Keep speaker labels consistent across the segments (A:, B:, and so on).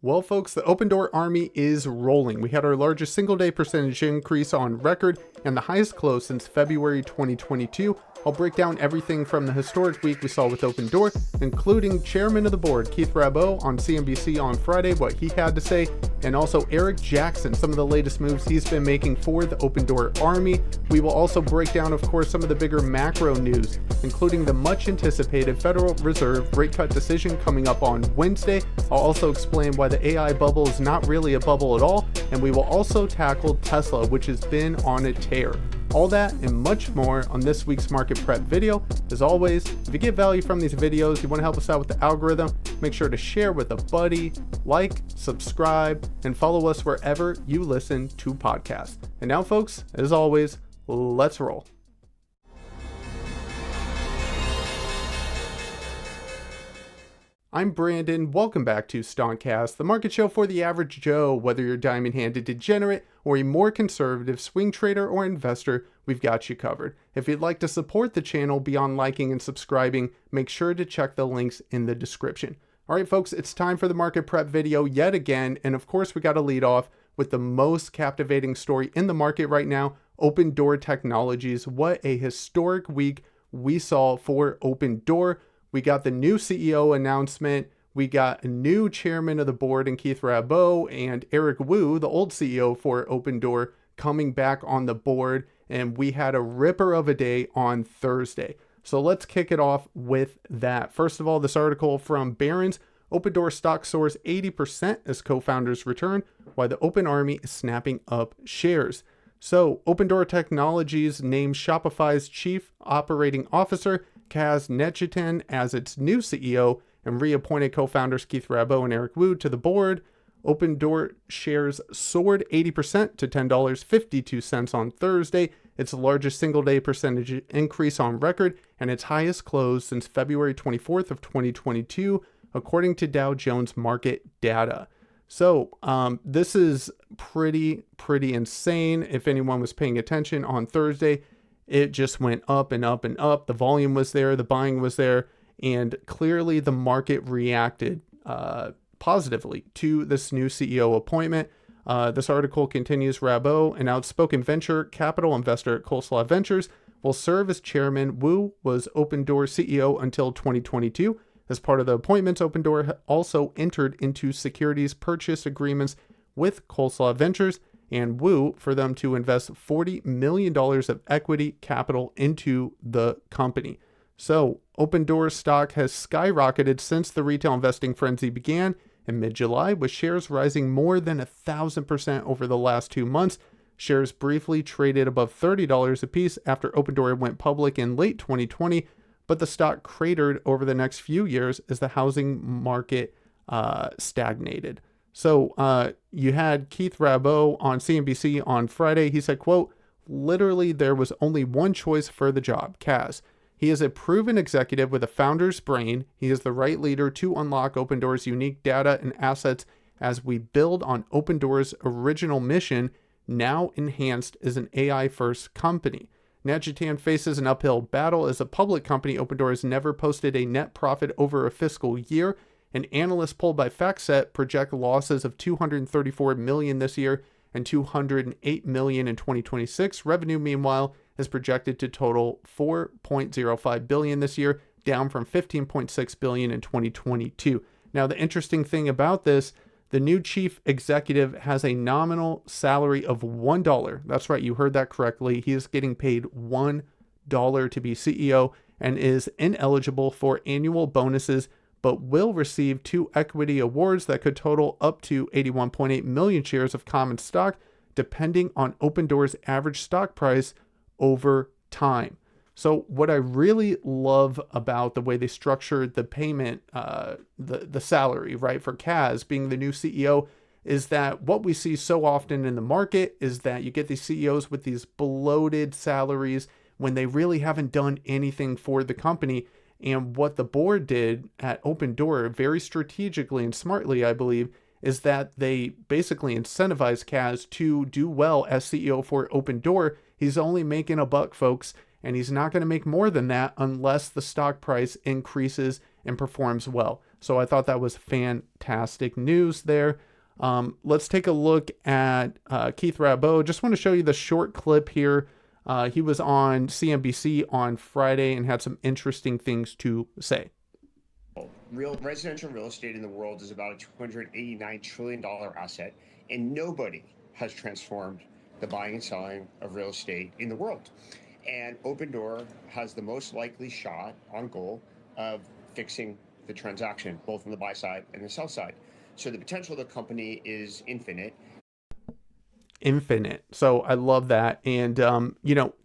A: Well, folks, the Opendoor army is rolling. We had our largest single-day percentage increase on record and the highest close since February 2022. I'll break down everything from the historic week we saw with Opendoor, including Chairman of the Board Keith Rabois on CNBC on Friday, what he had to say, and also Eric Jackson, some of the latest moves he's been making for the Opendoor army. We will also break down, of course, some of the bigger macro news, including the much-anticipated Federal Reserve rate cut decision coming up on Wednesday. I'll also explain why the AI bubble is not really a bubble at all, and we will also tackle Tesla, which has been on a tear. All that and much more on this week's market prep video. As always, if you get value from these videos, you want to help us out with the algorithm, make sure to share with a buddy, like, subscribe, and follow us wherever you listen to podcasts. And now, folks, as always, let's roll. I'm Brandon. Welcome back to Stonkcast, the market show for the average Joe. Whether you're a diamond-handed degenerate or a more conservative swing trader or investor, we've got you covered. If you'd like to support the channel beyond liking and subscribing, make sure to check the links in the description. All right, folks, it's time for the market prep video yet again. And of course, we got to lead off with the most captivating story in the market right now, Opendoor Technologies. What a historic week we saw for Opendoor. We got the new CEO announcement. We got a new chairman of the board in Keith Rabois and Eric Wu, the old CEO for Opendoor, coming back on the board. And we had a ripper of a day on Thursday. So let's kick it off with that. First of all, this article from Barron's, Opendoor stock soars 80% as co-founders return, while the Open Army is snapping up shares. So Opendoor Technologies named Shopify's chief operating officer Kaz Nechitan as its new CEO and reappointed co-founders Keith Rabois and Eric Wu to the board. Opendoor shares soared 80% to $10.52 on Thursday, its largest single-day percentage increase on record and its highest close since February 24th of 2022, according to Dow Jones market data. So this is pretty insane. If anyone was paying attention on Thursday, it just went up and up and up. The volume was there, the buying was there, and clearly the market reacted positively to this new CEO appointment. This article continues, Rabois, an outspoken venture capital investor at Coleslaw Ventures, will serve as chairman. Wu was Opendoor CEO until 2022. As part of the appointments, Opendoor also entered into securities purchase agreements with Coleslaw Ventures and Wu for them to invest $40 million of equity capital into the company. So Opendoor stock has skyrocketed since the retail investing frenzy began in mid-July, with shares rising more than 1,000% over the last 2 months. Shares briefly traded above $30 a piece after Opendoor went public in late 2020, but the stock cratered over the next few years as the housing market stagnated. So you had Keith Rabois on CNBC on Friday. He said, quote, literally there was only one choice for the job, Kaz. He is a proven executive with a founder's brain. He is the right leader to unlock Opendoor's unique data and assets as we build on Opendoor's original mission, now enhanced as an AI-first company. Nechitan faces an uphill battle. As a public company, Opendoor has never posted a net profit over a fiscal year. An analyst polled by FactSet project losses of $234 million this year and $208 million in 2026. Revenue, meanwhile, is projected to total $4.05 billion this year, down from $15.6 billion in 2022. Now, the interesting thing about this, the new chief executive has a nominal salary of $1. That's right, you heard that correctly. He is getting paid $1 to be CEO and is ineligible for annual bonuses, but will receive 2 equity awards that could total up to 81.8 million shares of common stock, depending on Opendoor's average stock price over time. So what I really love about the way they structured the payment, the salary, right, for Kaz being the new CEO, is that what we see so often in the market is that you get these CEOs with these bloated salaries when they really haven't done anything for the company. And what the board did at Opendoor very strategically and smartly, I believe, is that they basically incentivized Kaz to do well as CEO for Opendoor. He's only making $1, folks, and he's not going to make more than that unless the stock price increases and performs well. So I thought that was fantastic news there. Let's take a look at Keith Rabois. Just want to show you the short clip here. He was on CNBC on Friday and had some interesting things to say.
B: Residential real estate in the world is about a $289 trillion asset, and nobody has transformed the buying and selling of real estate in the world. And Opendoor has the most likely shot on goal of fixing the transaction, both on the buy side and the sell side. So the potential of the company is infinite.
A: So I love that. And,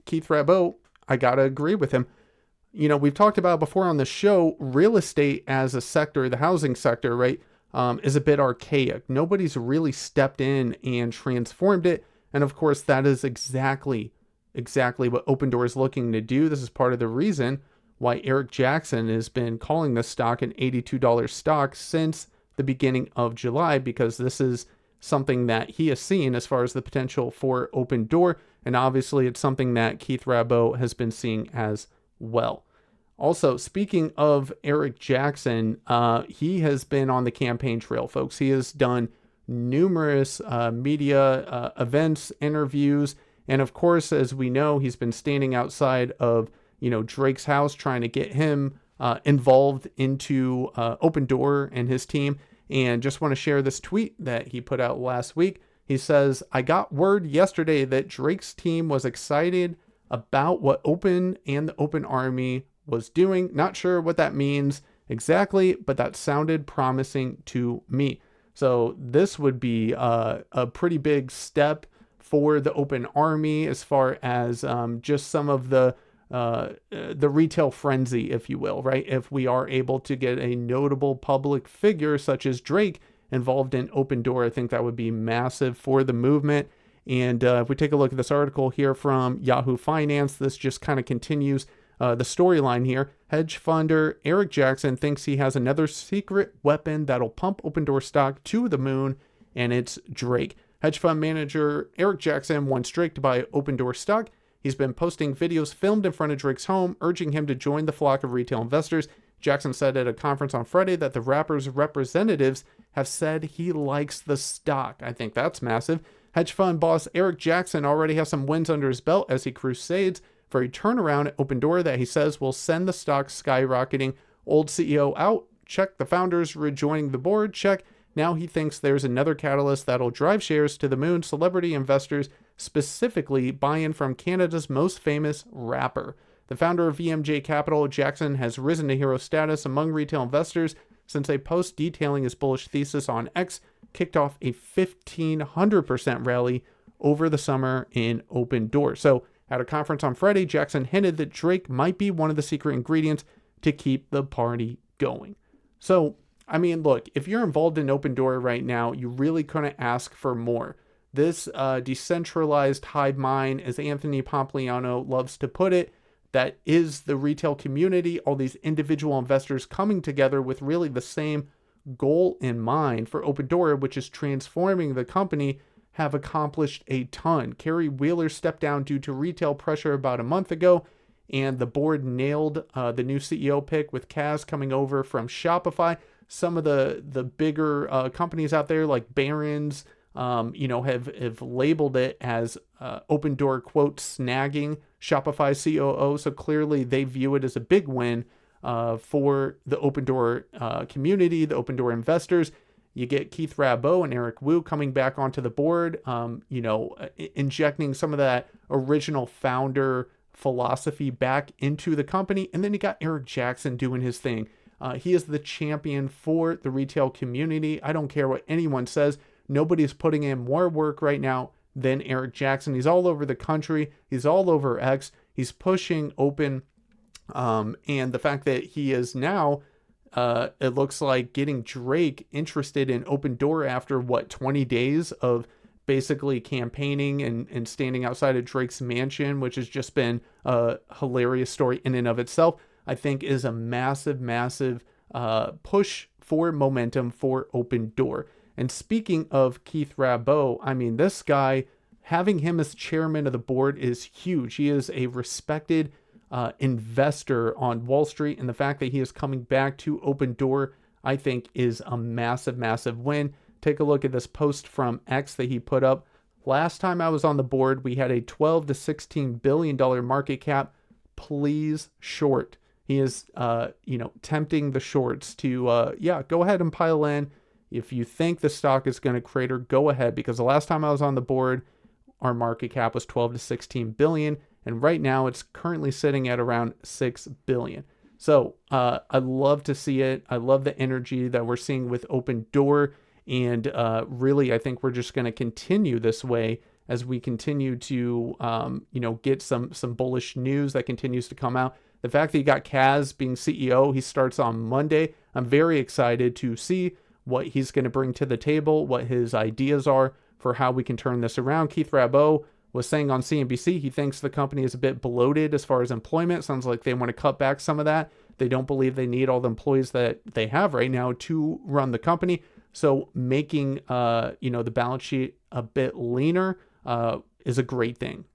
A: Keith Rabois, I got to agree with him. We've talked about before on the show, real estate as a sector, the housing sector, right, is a bit archaic. Nobody's really stepped in and transformed it. And of course, that is exactly what Opendoor is looking to do. This is part of the reason why Eric Jackson has been calling this stock an $82 stock since the beginning of July, because this is something that he has seen as far as the potential for Opendoor. And obviously, it's something that Keith Rabois has been seeing as well. Also, speaking of Eric Jackson, he has been on the campaign trail, folks. He has done numerous media events, interviews, and of course, as we know, he's been standing outside of Drake's house trying to get him involved into Opendoor and his team. And just want to share this tweet that he put out last week. He says, "I got word yesterday that Drake's team was excited about what Open and the Open Army was doing. Not sure what that means exactly, but that sounded promising to me." So this would be a pretty big step for the Open Army as far as just some of the retail frenzy, if you will, right? If we are able to get a notable public figure such as Drake involved in Opendoor, I think that would be massive for the movement. And if we take a look at this article here from Yahoo Finance, this just kind of continues the storyline here. Hedge funder Eric Jackson thinks he has another secret weapon that'll pump Opendoor stock to the moon, and it's Drake. Hedge fund manager Eric Jackson wants Drake to buy Opendoor stock. He's been posting videos filmed in front of Drake's home, urging him to join the flock of retail investors. Jackson said at a conference on Friday that the rapper's representatives have said he likes the stock. I think that's massive. Hedge fund boss Eric Jackson already has some wins under his belt as he crusades for a turnaround at Opendoor that he says will send the stock skyrocketing. Old CEO out. Check. The founders rejoining the board. Check. Now he thinks there's another catalyst that'll drive shares to the moon. Celebrity investors, specifically buy-in from Canada's most famous rapper. The founder of VMJ Capital, Jackson, has risen to hero status among retail investors since a post detailing his bullish thesis on X kicked off a 1,500% rally over the summer in Opendoor. So at a conference on Friday, Jackson hinted that Drake might be one of the secret ingredients to keep the party going. So, I mean, look, if you're involved in Opendoor right now, you really couldn't ask for more. This decentralized hive mind, as Anthony Pompliano loves to put it, that is the retail community, all these individual investors coming together with really the same goal in mind for Opendoor, which is transforming the company, have accomplished a ton. Kerry Wheeler stepped down due to retail pressure about a month ago, and the board nailed the new CEO pick with Kaz coming over from Shopify. Some of the bigger companies out there like Barron's, have labeled it as Opendoor, quote, snagging Shopify COO. So clearly they view it as a big win for the Opendoor community, the Opendoor investors. You get Keith Rabois and Eric Wu coming back onto the board, injecting some of that original founder philosophy back into the company. And then you got Eric Jackson doing his thing. He is the champion for the retail community. I don't care what anyone says. Nobody's putting in more work right now than Eric Jackson. He's all over the country. He's all over X. He's pushing Open. And the fact that he is now, it looks like, getting Drake interested in Opendoor after, 20 days of basically campaigning and standing outside of Drake's mansion, which has just been a hilarious story in and of itself, I think is a massive, massive push for momentum for Opendoor. And speaking of Keith Rabois, I mean, this guy, having him as chairman of the board is huge. He is a respected investor on Wall Street. And the fact that he is coming back to Opendoor, I think, is a massive, massive win. Take a look at this post from X that he put up. Last time I was on the board, we had a $12 to $16 billion market cap. Please short. He is, tempting the shorts to, go ahead and pile in. If you think the stock is going to crater, go ahead, because the last time I was on the board, our market cap was 12 to 16 billion, and right now it's currently sitting at around 6 billion. So I love to see it. I love the energy that we're seeing with Opendoor, and really, I think we're just going to continue this way as we continue to, get some bullish news that continues to come out. The fact that you got Kaz being CEO, he starts on Monday. I'm very excited to see what he's going to bring to the table, what his ideas are for how we can turn this around. Keith Rabois was saying on CNBC he thinks the company is a bit bloated as far as employment. Sounds like they want to cut back some of that. They don't believe they need all the employees that they have right now to run the company. So making the balance sheet a bit leaner is a great thing.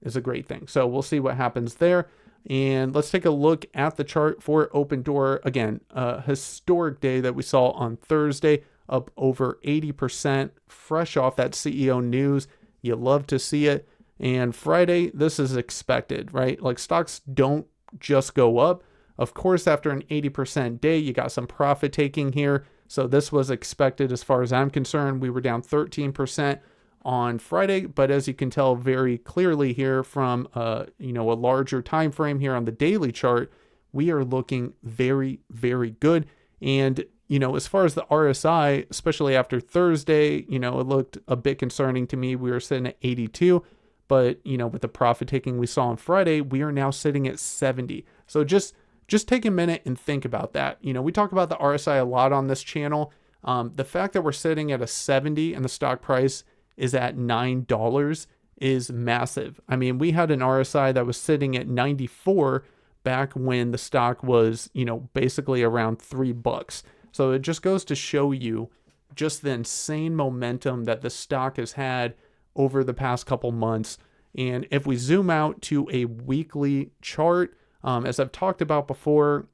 A: So we'll see what happens there. And let's take a look at the chart for Opendoor. Again, a historic day that we saw on Thursday, up over 80%, fresh off that CEO news. You love to see it. And Friday, this is expected, right? Like, stocks don't just go up. Of course, after an 80% day, you got some profit taking here. So this was expected as far as I'm concerned. We were down 13% on Friday, but as you can tell very clearly here from a larger time frame here on the daily chart, we are looking very, very good. And as far as the RSI, especially after Thursday, it looked a bit concerning to me. We were sitting at 82, but with the profit taking we saw on Friday, we are now sitting at 70. So just take a minute and think about that. We talk about the RSI a lot on this channel. The fact that we're sitting at a 70 and the stock price is at $9 is massive. I mean, we had an RSI that was sitting at 94 back when the stock was, basically around $3. So it just goes to show you just the insane momentum that the stock has had over the past couple months. And if we zoom out to a weekly chart, as I've talked about before,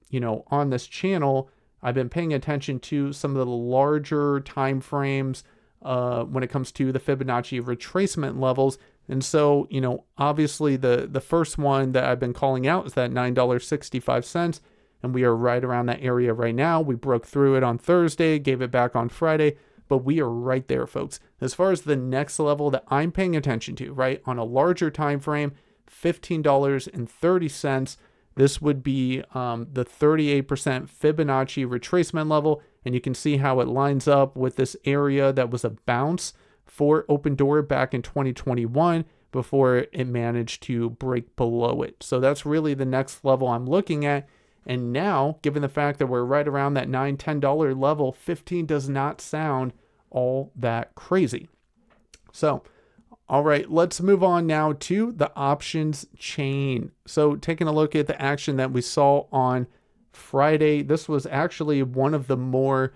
A: on this channel, I've been paying attention to some of the larger time frames when it comes to the Fibonacci retracement levels. And so, obviously the first one that I've been calling out is that $9.65. And we are right around that area right now. We broke through it on Thursday, gave it back on Friday, but we are right there, folks. As far as the next level that I'm paying attention to, right, on a larger time frame, $15.30. This would be the 38% Fibonacci retracement level. And you can see how it lines up with this area that was a bounce for Opendoor back in 2021 before it managed to break below it. So that's really the next level I'm looking at. And now, given the fact that we're right around that $9, $10 level, 15 does not sound all that crazy. So, all right, let's move on now to the options chain. So taking a look at the action that we saw on Friday, this was actually one of the more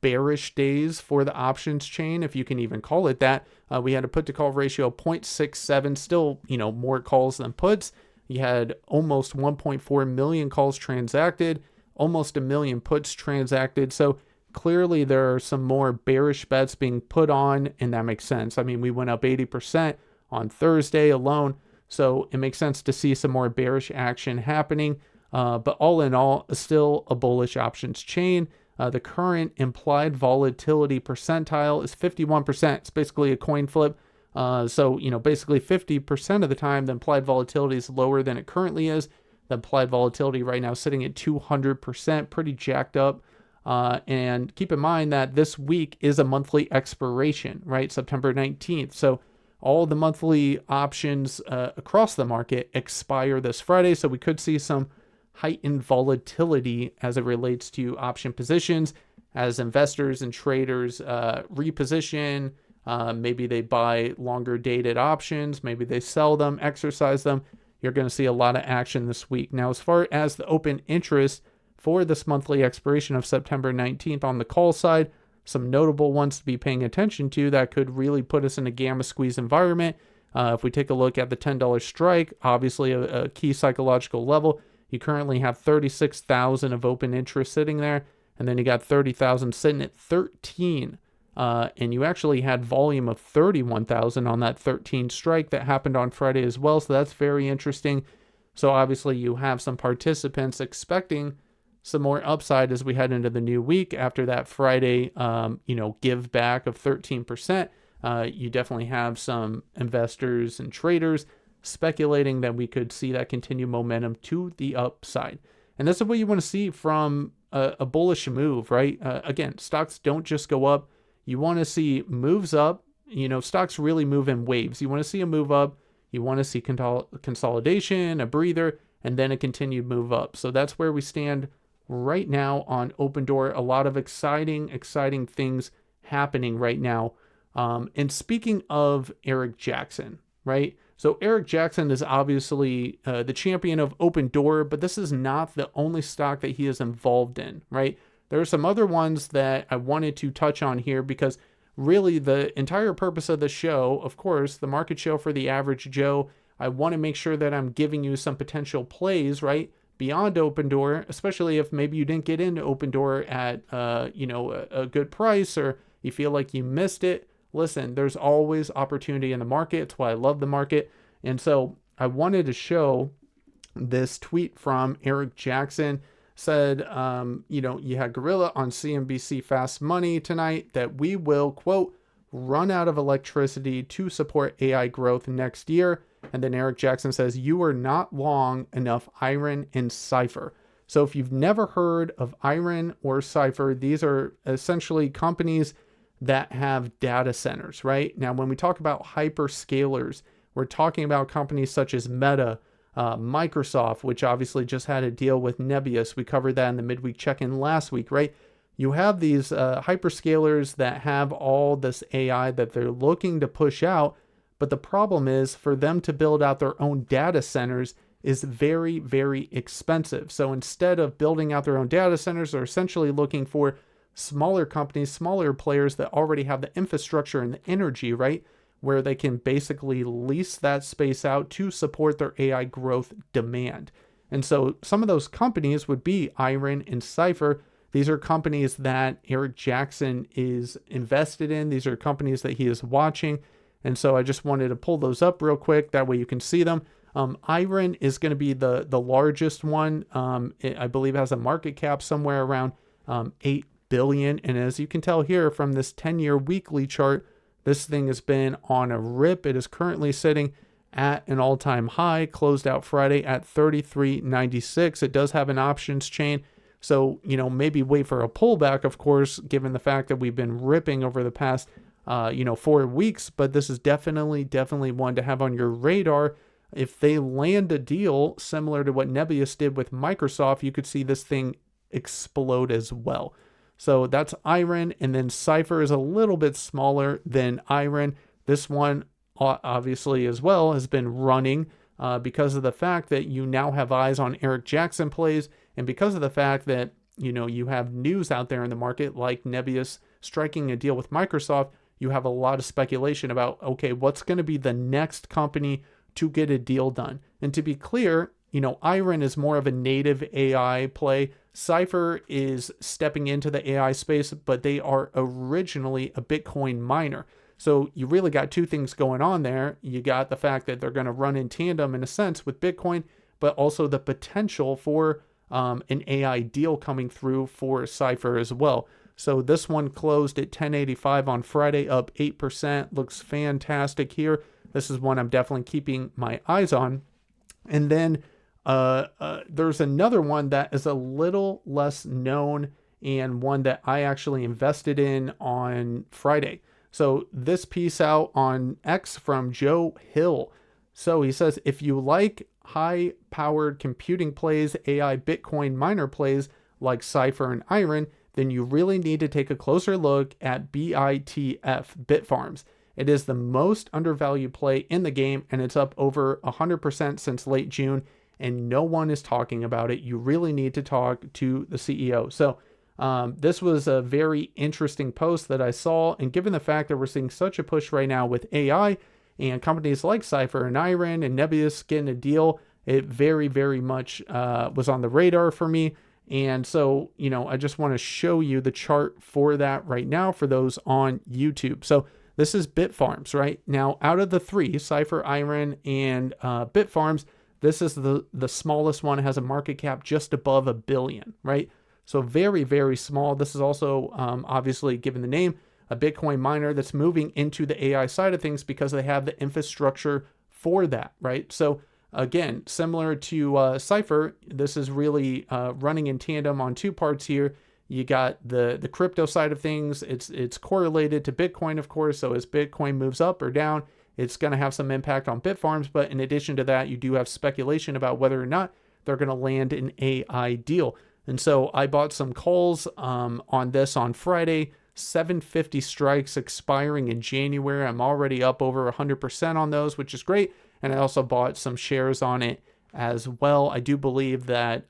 A: bearish days for the options chain, if you can even call it that. We had a put to call ratio of 0.67, still, more calls than puts. You had almost 1.4 million calls transacted, almost a million puts transacted. So clearly there are some more bearish bets being put on, and that makes sense. I mean, we went up 80% on Thursday alone, so it makes sense to see some more bearish action happening. But all in all, still a bullish options chain. The current implied volatility percentile is 51%. It's basically a coin flip. So, basically 50% of the time, the implied volatility is lower than it currently is. The implied volatility right now is sitting at 200%, pretty jacked up. And keep in mind that this week is a monthly expiration, right? September 19th. So all the monthly options across the market expire this Friday. So we could see some heightened volatility as it relates to option positions as investors and traders reposition. Maybe they buy longer dated options. Maybe they sell them, exercise them. You're going to see a lot of action this week. Now, as far as the open interest for this monthly expiration of September 19th on the call side, some notable ones to be paying attention to that could really put us in a gamma squeeze environment. If we take a look at the $10 strike, obviously a key psychological level. You currently have 36,000 of open interest sitting there, and then you got 30,000 sitting at 13. And you actually had volume of 31,000 on that 13 strike that happened on Friday as well. So that's very interesting. So obviously you have some participants expecting some more upside as we head into the new week after that Friday, give back of 13%. You definitely have some investors and traders speculating that we could see that continued momentum to the upside. And this is what you want to see from a bullish move, right? Again, stocks don't just go up. You want to see moves up. Stocks really move in waves. You want to see a move up. You want to see consolidation, a breather, and then a continued move up. So that's where we stand right now on Opendoor. A lot of exciting things happening right now. And speaking of Eric Jackson, right? So Eric Jackson is obviously the champion of Opendoor, but this is not the only stock that he is involved in, right? There are some other ones that I wanted to touch on here because really the entire purpose of the show, of course, the market show for the average Joe, I want to make sure that I'm giving you some potential plays, right? Beyond Opendoor, especially if maybe you didn't get into Opendoor at, a good price or you feel like you missed it. Listen, there's always opportunity in the market. It's why I love the market. And so I wanted to show this tweet from Eric Jackson. Said, you had Gorilla on CNBC Fast Money tonight that we will, quote, run out of electricity to support AI growth next year. And then Eric Jackson says, you are not long enough IREN and CIFR. So if you've never heard of IREN or CIFR, these are essentially companies that have data centers, right? Now, when we talk about hyperscalers, we're talking about companies such as Meta, Microsoft, which obviously just had a deal with Nebius. We covered that in the midweek check-in last week, right? You have these hyperscalers that have all this AI that they're looking to push out, but the problem is for them to build out their own data centers is very, very expensive. So instead of building out their own data centers, they're essentially looking for smaller companies, smaller players that already have the infrastructure and the energy, right? Where they can basically lease that space out to support their AI growth demand. And so some of those companies would be IREN and CIFR. These are companies that Eric Jackson is invested in. These are companies that he is watching. And so I just wanted to pull those up real quick. That way you can see them. IREN is going to be the largest one. I believe it has a market cap somewhere around $8 billion. And as you can tell here from this 10-year weekly chart, this thing has been on a rip. It is currently sitting at an all-time high, closed out Friday at 33.96. It does have an options chain. So, maybe wait for a pullback, of course, given the fact that we've been ripping over the past, 4 weeks. But this is definitely one to have on your radar. If they land a deal similar to what Nebius did with Microsoft, you could see this thing explode as well. So that's IREN, and then CIFR is a little bit smaller than IREN. This one, obviously, as well, has been running because of the fact that you now have eyes on Eric Jackson plays, and because of the fact that, you have news out there in the market like Nebius striking a deal with Microsoft, you have a lot of speculation about, okay, what's going to be the next company to get a deal done? And to be clear, IREN is more of a native AI play. CIFR is stepping into the AI space, but they are originally a Bitcoin miner. So you really got two things going on there. You got the fact that they're going to run in tandem in a sense with Bitcoin, but also the potential for an AI deal coming through for CIFR as well. So this one closed at 1085 on Friday, up 8%. Looks fantastic here. This is one I'm definitely keeping my eyes on. And then there's another one that is a little less known and one that I actually invested in on Friday. So this piece out on X from Joe Hill. So he says, if you like high-powered computing plays, AI Bitcoin miner plays like CIFR and IREN, then you really need to take a closer look at BITF, Bitfarms. It is the most undervalued play in the game, and it's up over 100% since late June, and no one is talking about it. You really need to talk to the CEO. So this was a very interesting post that I saw, and given the fact that we're seeing such a push right now with AI and companies like CIFR and IREN and Nebius getting a deal, it very, very much was on the radar for me. And so, I just want to show you the chart for that right now for those on YouTube. So this is Bitfarms, right? Now, out of the three, CIFR, IREN, and Bitfarms, this is the smallest one. It has a market cap just above $1 billion, right? So very, very small. This is also, obviously, given the name, a Bitcoin miner that's moving into the AI side of things because they have the infrastructure for that, right? So again, similar to CIFR, this is really running in tandem on two parts here. You got the crypto side of things. It's correlated to Bitcoin, of course. So as Bitcoin moves up or down, it's going to have some impact on Bitfarms. But in addition to that, you do have speculation about whether or not they're going to land an AI deal. And so I bought some calls on this on Friday, 750 strikes expiring in January. I'm already up over 100% on those, which is great. And I also bought some shares on it as well. I do believe that,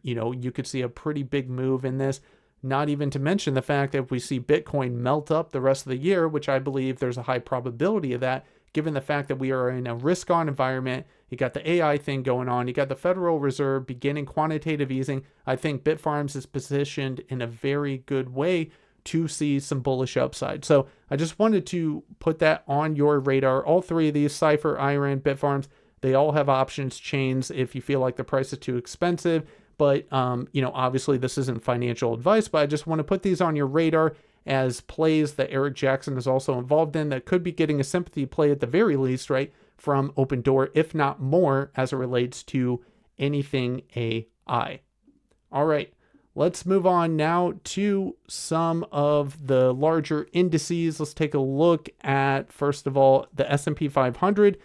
A: you could see a pretty big move in this, not even to mention the fact that if we see Bitcoin melt up the rest of the year, which I believe there's a high probability of that, given the fact that we are in a risk-on environment. You got the AI thing going on. You got the Federal Reserve beginning quantitative easing. I think Bitfarms is positioned in a very good way to see some bullish upside. So I just wanted to put that on your radar. All three of these, CIFR, IREN, Bitfarms, they all have options chains if you feel like the price is too expensive. But, obviously this isn't financial advice, but I just want to put these on your radar as plays that Eric Jackson is also involved in that could be getting a sympathy play at the very least, right, from Opendoor, if not more, as it relates to anything AI. All right. Let's move on now to some of the larger indices. Let's take a look at, first of all, the S&P 500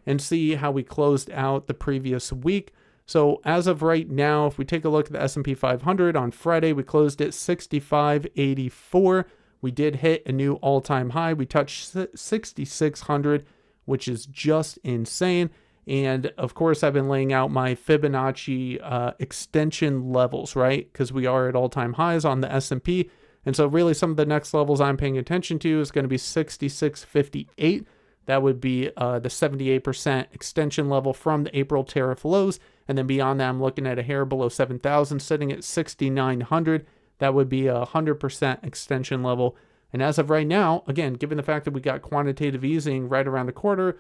A: and see how we closed out the previous week. So as of right now, if we take a look at the S&P 500 on Friday, we closed at 6584. We did hit a new all-time high. We touched 6,600, which is just insane. And of course, I've been laying out my Fibonacci extension levels, right? Because we are at all-time highs on the S&P. And so really some of the next levels I'm paying attention to is going to be 6658. That would be the 78% extension level from the April tariff lows. And then beyond that, I'm looking at a hair below 7,000, sitting at 6,900. That would be a 100% extension level. And as of right now, again, given the fact that we got quantitative easing right around the corner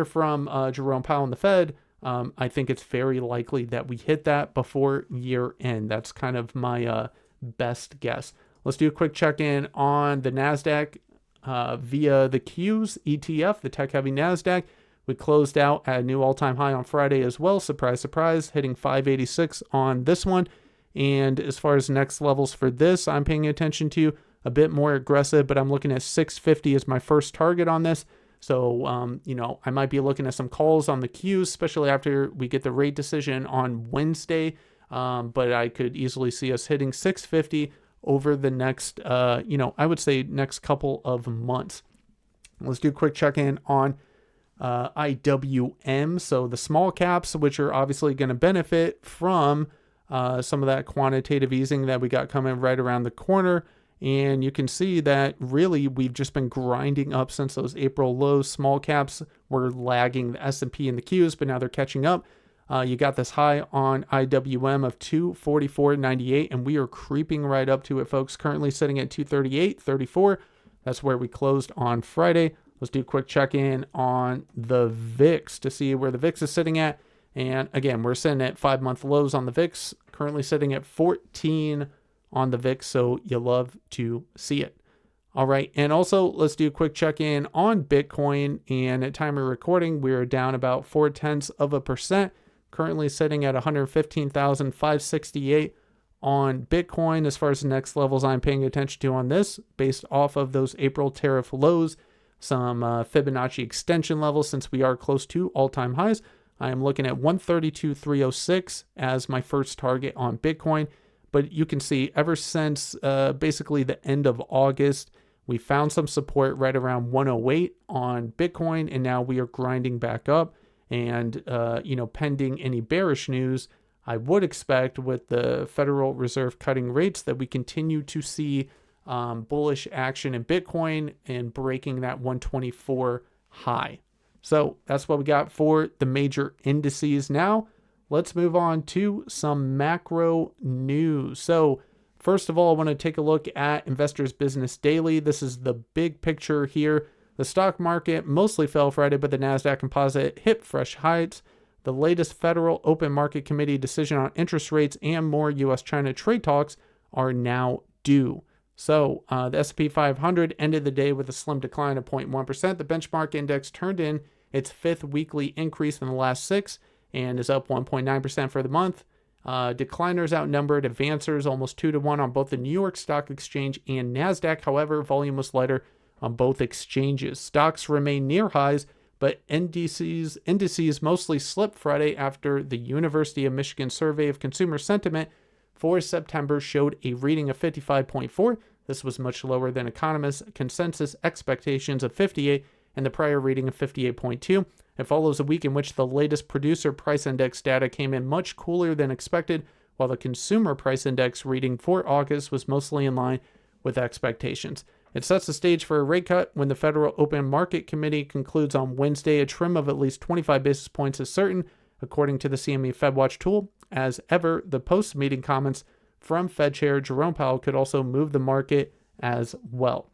A: from Jerome Powell and the Fed, I think it's very likely that we hit that before year end. That's kind of my best guess. Let's do a quick check-in on the NASDAQ via the Qs ETF, the tech-heavy NASDAQ. We closed out at a new all-time high on Friday as well. Surprise, surprise, hitting 586 on this one. And as far as next levels for this, I'm paying attention to a bit more aggressive, but I'm looking at 650 as my first target on this. So, I might be looking at some calls on the Qs, especially after we get the rate decision on Wednesday. But I could easily see us hitting 650 over the next, I would say next couple of months. Let's do a quick check-in on IWM. So the small caps, which are obviously going to benefit from some of that quantitative easing that we got coming right around the corner. And you can see that really we've just been grinding up since those April lows. Small caps were lagging the S&P and the Qs, but now they're catching up. You got this high on IWM of 244.98, and we are creeping right up to it, folks. Currently sitting at 238.34. That's where we closed on Friday. Let's do a quick check-in on the VIX to see where the VIX is sitting at. And again, we're sitting at 5-month lows on the VIX, currently sitting at 14 on the VIX, so you love to see it. All right, and also let's do a quick check-in on Bitcoin. And at time of recording, we're down about 0.4%, currently sitting at 115,568 on Bitcoin. As far as the next levels I'm paying attention to on this, based off of those April tariff lows, some Fibonacci extension levels, since we are close to all-time highs, I am looking at 132,306 as my first target on Bitcoin. But you can see ever since basically the end of August, we found some support right around 108 on Bitcoin, and now we are grinding back up. And, pending any bearish news, I would expect with the Federal Reserve cutting rates that we continue to see bullish action in Bitcoin and breaking that 124 high. So that's what we got for the major indices. Now, let's move on to some macro news. So first of all, I want to take a look at Investors Business Daily. This is the big picture here. The stock market mostly fell Friday, but the NASDAQ composite hit fresh heights. The latest Federal Open Market Committee decision on interest rates and more U.S.-China trade talks are now due. So the S&P 500 ended the day with a slim decline of 0.1%. The benchmark index turned in its fifth weekly increase in the last 6 and is up 1.9% for the month. Decliners outnumbered advancers almost 2-1 on both the New York Stock Exchange and NASDAQ. However, volume was lighter on both exchanges. Stocks remain near highs, but indices mostly slipped Friday after the University of Michigan survey of consumer sentiment for September showed a reading of 55.4. This was much lower than economists' consensus expectations of 58 and the prior reading of 58.2. It follows a week in which the latest producer price index data came in much cooler than expected, while the consumer price index reading for August was mostly in line with expectations. It sets the stage for a rate cut when the Federal Open Market Committee concludes on Wednesday. A trim of at least 25 basis points is certain, according to the CME FedWatch tool. As ever, the post-meeting comments from Fed Chair Jerome Powell could also move the market as well.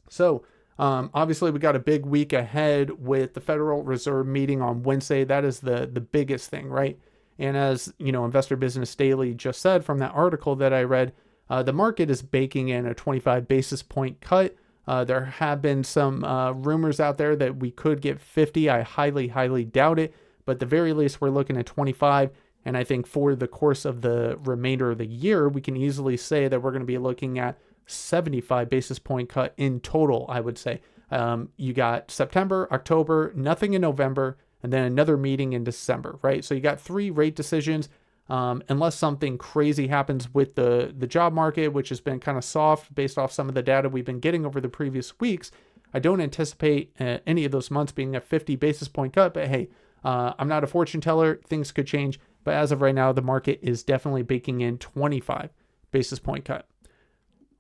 A: So, obviously, we got a big week ahead with the Federal Reserve meeting on Wednesday. That is the biggest thing, right? And as you know, Investor Business Daily just said from that article that I read, the market is baking in a 25 basis point cut. There have been some rumors out there that we could get 50. I highly, highly doubt it. But at the very least, we're looking at 25. And I think for the course of the remainder of the year, we can easily say that we're going to be looking at 75 basis point cut in total, I would say. You got September, October, nothing in November, and then another meeting in December, right? So you got 3 rate decisions. Unless something crazy happens with the job market, which has been kind of soft based off some of the data we've been getting over the previous weeks, I don't anticipate any of those months being a 50 basis point cut. But hey, I'm not a fortune teller. Things could change. But as of right now, the market is definitely baking in 25 basis point cut.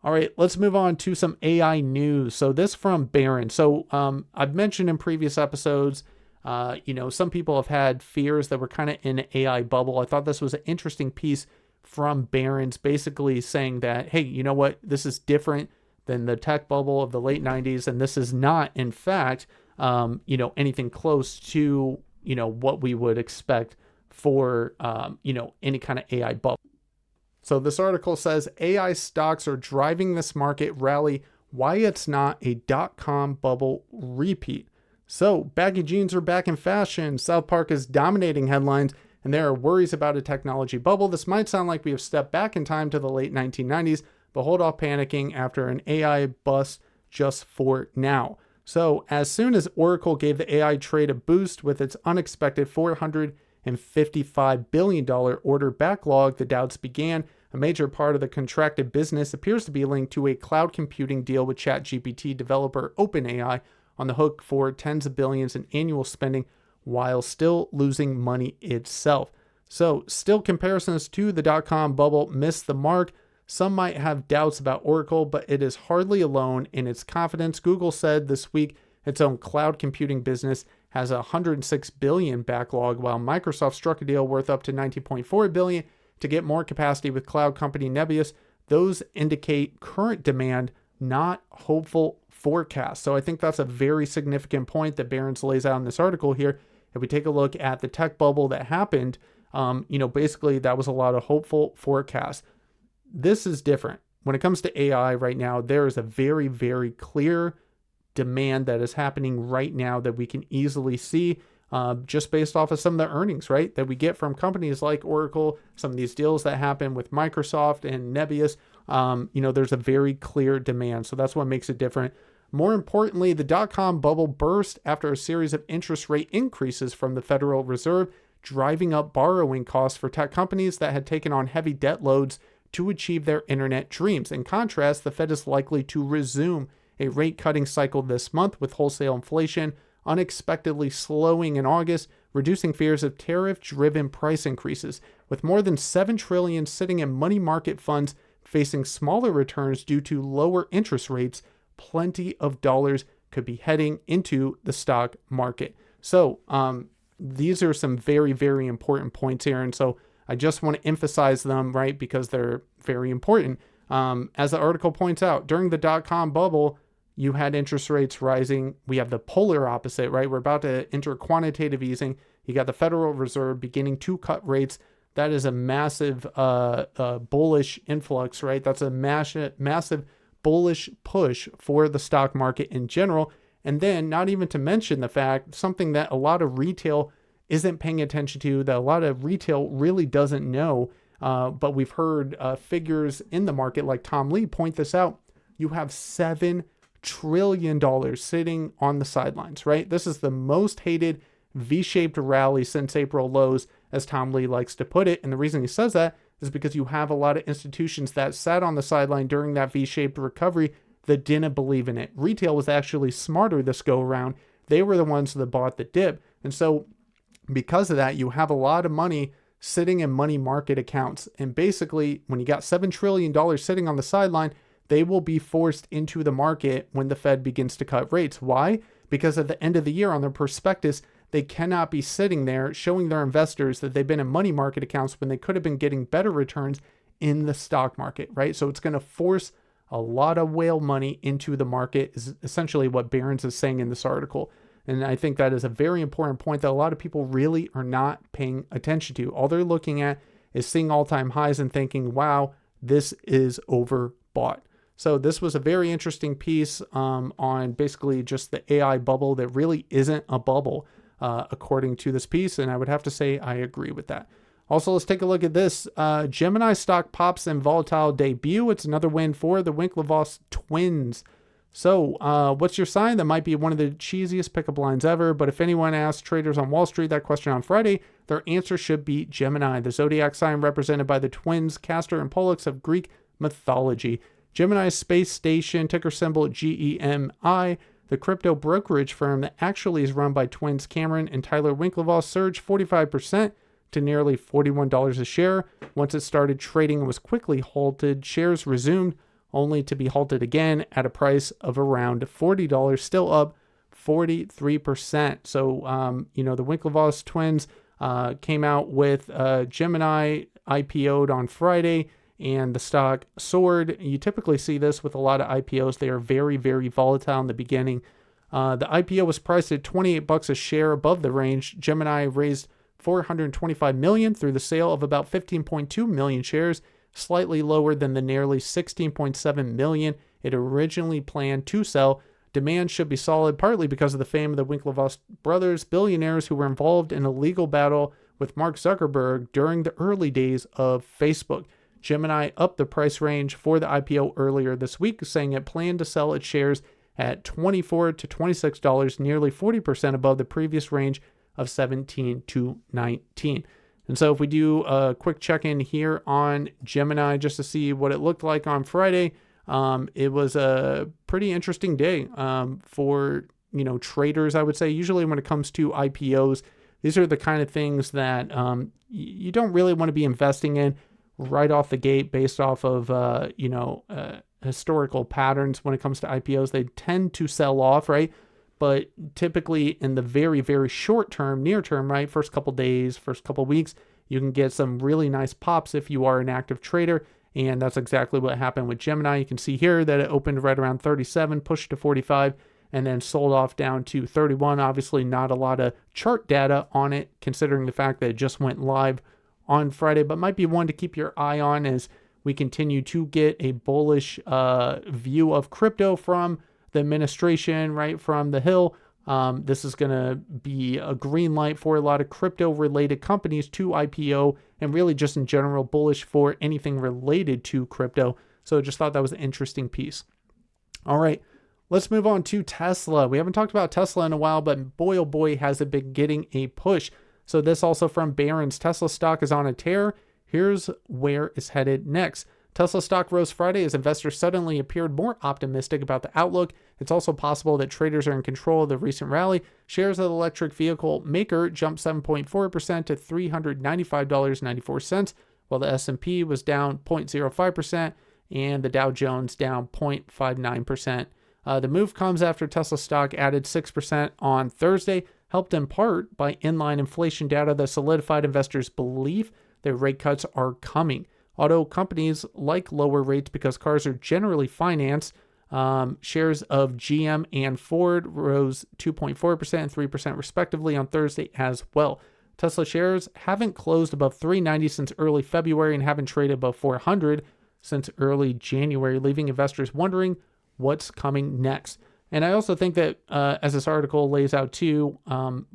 A: All right, let's move on to some AI news. So this from Barron. So I've mentioned in previous episodes, some people have had fears that we're kind of in an AI bubble. I thought this was an interesting piece from Barron's, basically saying that, hey, you know what? This is different than the tech bubble of the late 90s. And this is not, in fact, anything close to, what we would expect for, any kind of AI bubble. So this article says AI stocks are driving this market rally, why it's not a dot-com bubble repeat. So baggy jeans are back in fashion. South Park is dominating headlines, and there are worries about a technology bubble. This might sound like we have stepped back in time to the late 1990s, but hold off panicking after an AI bust just for now. So as soon as Oracle gave the AI trade a boost with its unexpected $455 billion order backlog, the doubts began. A major part of the contracted business appears to be linked to a cloud computing deal with ChatGPT developer OpenAI, on the hook for tens of billions in annual spending while still losing money itself. So still comparisons to the dot-com bubble missed the mark. Some might have doubts about Oracle, but it is hardly alone in its confidence. Google said this week its own cloud computing business has a $106 billion backlog, while Microsoft struck a deal worth up to $19.4 billion to get more capacity with cloud company Nebius. Those indicate current demand, not hopeful forecasts. So I think that's a very significant point that Barron's lays out in this article here. If we take a look at the tech bubble that happened, basically that was a lot of hopeful forecasts. This is different. When it comes to AI right now, there is a very, very clear demand that is happening right now that we can easily see just based off of some of the earnings, right, that we get from companies like Oracle, some of these deals that happen with Microsoft and Nebius. There's a very clear demand. So that's what makes it different. More importantly, the dot-com bubble burst after a series of interest rate increases from the Federal Reserve, driving up borrowing costs for tech companies that had taken on heavy debt loads to achieve their internet dreams. In contrast, the Fed is likely to resume a rate-cutting cycle this month, with wholesale inflation unexpectedly slowing in August, reducing fears of tariff-driven price increases. With more than $7 trillion sitting in money market funds facing smaller returns due to lower interest rates, plenty of dollars could be heading into the stock market. So these are some very, very important points here. And so I just want to emphasize them, right, because they're very important. As the article points out, during the dot-com bubble, you had interest rates rising. We have the polar opposite, right? We're about to enter quantitative easing. You got the Federal Reserve beginning to cut rates. That is a massive bullish influx, right? That's a massive bullish push for the stock market in general. And then not even to mention the fact, something that a lot of retail isn't paying attention to, that a lot of retail really doesn't know, but we've heard figures in the market like Tom Lee point this out. You have $7 trillion sitting on the sidelines, right? This is the most hated V-shaped rally since April lows, as Tom Lee likes to put it. And the reason he says that is because you have a lot of institutions that sat on the sideline during that V-shaped recovery that didn't believe in it. Retail was actually smarter this go around. They were the ones that bought the dip. And so because of that, you have a lot of money sitting in money market accounts. And basically, when you got $7 trillion sitting on the sideline, they will be forced into the market when the Fed begins to cut rates. Why? Because at the end of the year on their prospectus, they cannot be sitting there showing their investors that they've been in money market accounts when they could have been getting better returns in the stock market, right? So it's going to force a lot of whale money into the market, is essentially what Barron's is saying in this article. And I think that is a very important point that a lot of people really are not paying attention to. All they're looking at is seeing all-time highs and thinking, wow, this is overbought. So this was a very interesting piece on basically just the AI bubble that really isn't a bubble, according to this piece. And I would have to say I agree with that. Also, let's take a look at this. Gemini stock pops in volatile debut. It's another win for the Winklevoss twins. So what's your sign? That might be one of the cheesiest pickup lines ever. But if anyone asks traders on Wall Street that question on Friday, their answer should be Gemini, the zodiac sign represented by the twins, Castor and Pollux of Greek mythology. Gemini's space station, ticker symbol GEMI, the crypto brokerage firm that actually is run by twins Cameron and Tyler Winklevoss, surged 45% to nearly $41 a share. Once it started trading and was quickly halted, shares resumed only to be halted again at a price of around $40, still up 43%. So, the Winklevoss twins came out with Gemini IPO'd on Friday, and the stock soared. You typically see this with a lot of IPOs. They are very, very volatile in the beginning. The IPO was priced at $28 a share above the range. Gemini raised $425 million through the sale of about 15.2 million shares, slightly lower than the nearly 16.7 million it originally planned to sell. Demand should be solid, partly because of the fame of the Winklevoss brothers, billionaires who were involved in a legal battle with Mark Zuckerberg during the early days of Facebook. Gemini upped the price range for the IPO earlier this week, saying it planned to sell its shares at $24 to $26, nearly 40% above the previous range of $17 to $19. And so if we do a quick check-in here on Gemini just to see what it looked like on Friday, it was a pretty interesting day for traders, I would say. Usually when it comes to IPOs, these are the kind of things that you don't really want to be investing in right off the gate based off of, historical patterns when it comes to IPOs. They tend to sell off, right? But typically in the very, very short term, near term, right? First couple days, first couple weeks, you can get some really nice pops if you are an active trader. And that's exactly what happened with Gemini. You can see here that it opened right around 37, pushed to 45, and then sold off down to 31. Obviously not a lot of chart data on it, considering the fact that it just went live on Friday, but might be one to keep your eye on as we continue to get a bullish view of crypto from the administration, right, from the Hill. This is going to be a green light for a lot of crypto-related companies to IPO, and really just in general bullish for anything related to crypto. So I just thought that was an interesting piece. All right, let's move on to Tesla. We haven't talked about Tesla in a while, but boy, oh boy, has it been getting a push. So this also from Barron's. Tesla stock is on a tear. Here's where it's headed next. Tesla stock rose Friday as investors suddenly appeared more optimistic about the outlook. It's also possible that traders are in control of the recent rally. Shares of the electric vehicle maker jumped 7.4% to $395.94, while the S&P was down 0.05% and the Dow Jones down 0.59%. The move comes after Tesla stock added 6% on Thursday. helped in part by inline inflation data that solidified investors' belief that rate cuts are coming. Auto companies like lower rates because cars are generally financed. Shares of GM and Ford rose 2.4% and 3% respectively on Thursday as well. Tesla shares haven't closed above $390 since early February and haven't traded above $400 since early January, leaving investors wondering what's coming next. And I also think that, as this article lays out too,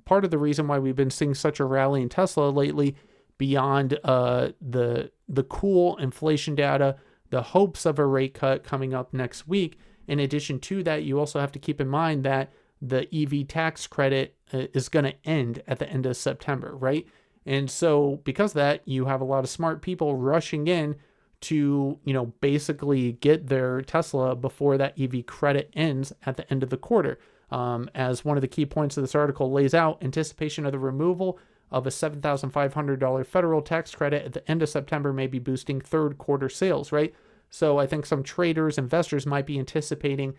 A: part of the reason why we've been seeing such a rally in Tesla lately, beyond the cool inflation data, the hopes of a rate cut coming up next week, in addition to that, you also have to keep in mind that the EV tax credit is going to end at the end of September, right? And so because of that, you have a lot of smart people rushing in to, basically get their Tesla before that EV credit ends at the end of the quarter. As one of the key points of this article lays out, anticipation of the removal of a $7,500 federal tax credit at the end of September may be boosting third quarter sales, right? So I think some traders, investors might be anticipating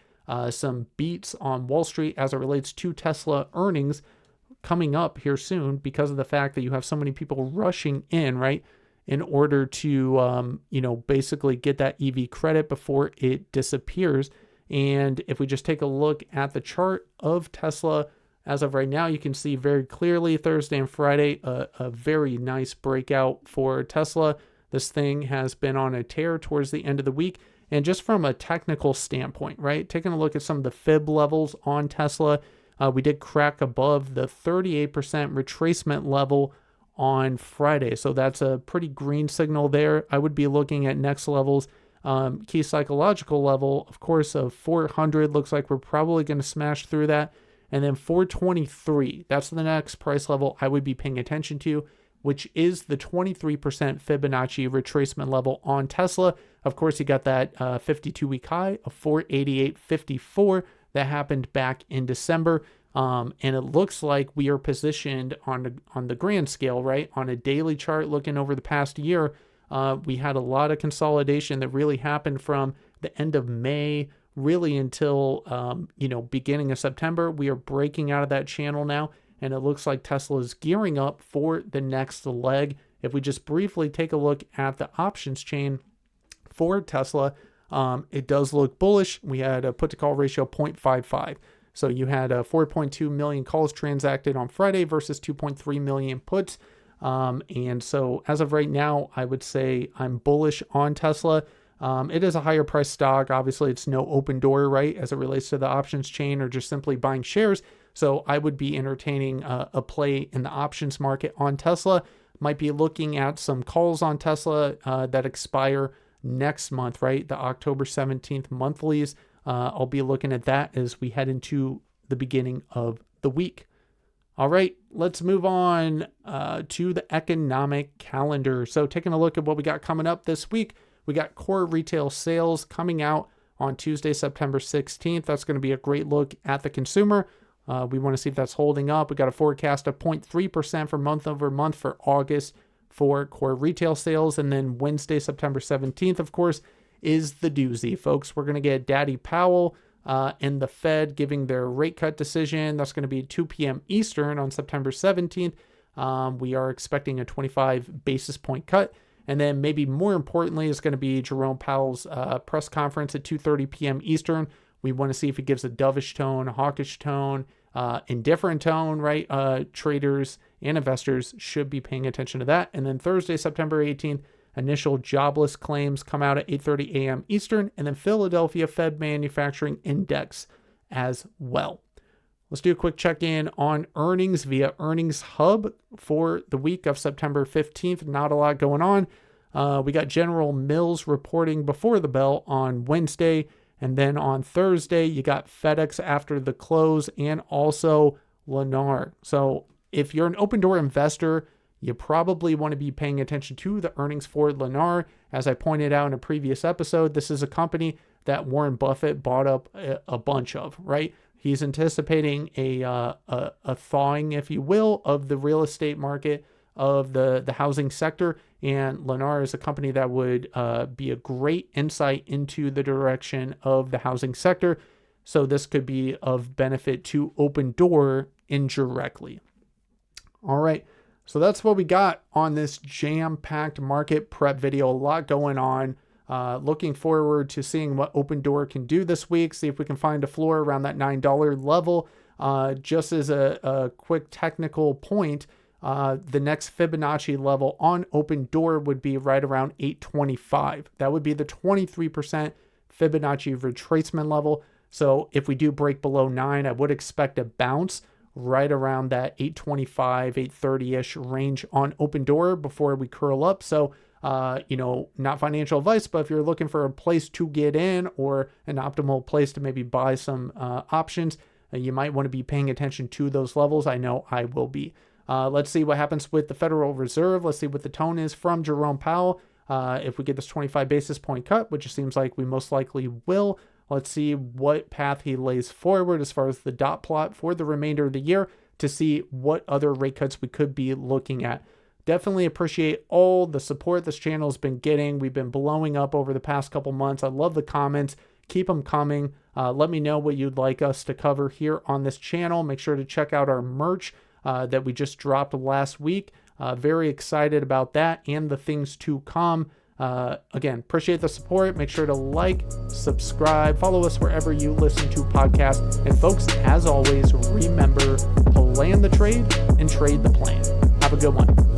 A: some beats on Wall Street as it relates to Tesla earnings coming up here soon because of the fact that you have so many people rushing in, right, in order to, basically get that EV credit before it disappears. And if we just take a look at the chart of Tesla, as of right now, you can see very clearly Thursday and Friday, a very nice breakout for Tesla. This thing has been on a tear towards the end of the week. And just from a technical standpoint, right, taking a look at some of the fib levels on Tesla, we did crack above the 38% retracement level on Friday. So that's a pretty green signal there. I would be looking at next levels. Key psychological level, of course, of 400. Looks like we're probably going to smash through that. And then 423, that's the next price level I would be paying attention to, which is the 23% Fibonacci retracement level on Tesla. Of course, you got that 52-week high of 488.54 that happened back in December. And it looks like we are positioned on the grand scale, right? On a daily chart looking over the past year, we had a lot of consolidation that really happened from the end of May really until, beginning of September. We are breaking out of that channel now, and it looks like Tesla is gearing up for the next leg. If we just briefly take a look at the options chain for Tesla, it does look bullish. We had a put to call ratio 0.55. So you had 4.2 million calls transacted on Friday versus 2.3 million puts. And so as of right now, I would say I'm bullish on Tesla. It is a higher price stock. Obviously, it's no Opendoor, right, as it relates to the options chain or just simply buying shares. So I would be entertaining a play in the options market on Tesla. Might be looking at some calls on Tesla that expire next month, right? The October 17th monthlies. I'll be looking at that as we head into the beginning of the week. All right, let's move on to the economic calendar. So taking a look at what we got coming up this week, we got core retail sales coming out on Tuesday, September 16th. That's going to be a great look at the consumer. We want to see if that's holding up. We got a forecast of 0.3% for month over month for August for core retail sales. And then Wednesday, September 17th, of course, is the doozy, folks. We're going to get Daddy Powell and the Fed giving their rate cut decision. That's going to be 2 p.m. Eastern on September 17th. We are expecting a 25 basis point cut. And then maybe more importantly is going to be Jerome Powell's press conference at 2:30 p.m. Eastern. We want to see if he gives a dovish tone, a hawkish tone, indifferent tone, right? Traders and investors should be paying attention to that. And then Thursday, September 18th, initial jobless claims come out at 8:30 a.m. Eastern, and then Philadelphia Fed Manufacturing Index as well. Let's do a quick check-in on earnings via Earnings Hub for the week of September 15th. Not a lot going on. We got General Mills reporting before the bell on Wednesday, and then on Thursday, you got FedEx after the close and also Lennar. So if you're an Opendoor investor, you probably want to be paying attention to the earnings for Lennar. As I pointed out in a previous episode, this is a company that Warren Buffett bought up a bunch of, right? He's anticipating a thawing, if you will, of the real estate market, of the housing sector. And Lennar is a company that would be a great insight into the direction of the housing sector. So this could be of benefit to Opendoor indirectly. All right. So that's what we got on this jam-packed market prep video. A lot going on. Looking forward to seeing what Opendoor can do this week. See if we can find a floor around that $9 level. Just as a quick technical point, the next Fibonacci level on Opendoor would be right around 825. That would be the 23% Fibonacci retracement level. So if we do break below 9, I would expect a bounce right around that 825, 830-ish range on Opendoor before we curl up. So, not financial advice, but if you're looking for a place to get in or an optimal place to maybe buy some options, you might want to be paying attention to those levels. I know I will be. Let's see what happens with the Federal Reserve. Let's see what the tone is from Jerome Powell. If we get this 25 basis point cut, which it seems like we most likely will, let's see what path he lays forward as far as the dot plot for the remainder of the year to see what other rate cuts we could be looking at. Definitely appreciate all the support this channel has been getting. We've been blowing up over the past couple months. I love the comments. Keep them coming. Let me know what you'd like us to cover here on this channel. Make sure to check out our merch that we just dropped last week. Very excited about that and the things to come. Again, appreciate the support. Make sure to like, subscribe, follow us wherever you listen to podcasts. And folks, as always, remember, plan the trade and trade the plan. Have a good one.